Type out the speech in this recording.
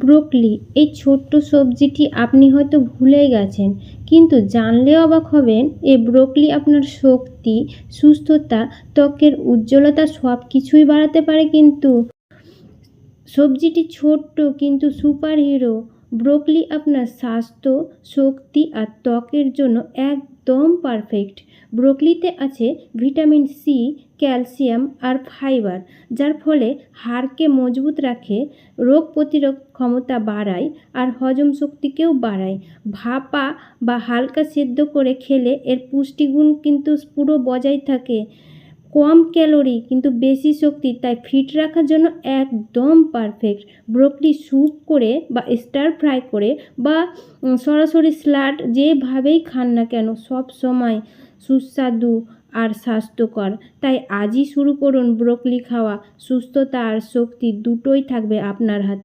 Broccoli এই ছোট্ট সবজিটি আপনি হয়তো ভুলে গেছেন, কিন্তু জানলে অবাক হবেন এই ব্রোকলি আপনার শক্তি, সুস্থতা, ত্বকের উজ্জ্বলতা সব কিছুই বাড়াতে পারে। কিন্তু সবজিটি ছোট্ট কিন্তু সুপার হিরো। ব্রোকলি আপনার স্বাস্থ্য, শক্তি আর ত্বকের জন্য একদম পারফেক্ট। ব্রোকলিতে আছে ভিটামিন সি, ক্যালসিয়াম আর ফাইবার, যার ফলে হাড়কে মজবুত রাখে, রোগ প্রতিরোধ ক্ষমতা বাড়ায় আর হজম শক্তিকেও বাড়ায়। ভাপা বা হালকা সেদ্ধ করে খেলে এর পুষ্টিগুণ কিন্তু পুরো বজায় থাকে। কম ক্যালোরি কিন্তু বেশি শক্তি, তাই ফিট রাখার জন্য একদম পারফেক্ট। ব্রোকলি স্যুপ করে বা স্টার ফ্রাই করে বা সরাসরি স্যালাড যেভাবেই খান না কেন, সব সময় সুস্বাদু আর স্বাস্থ্যকর। তাই আজই শুরু করুন ব্রোকলি খাওয়া। সুস্থতা আর শক্তি দুটোই থাকবে আপনার হাতে।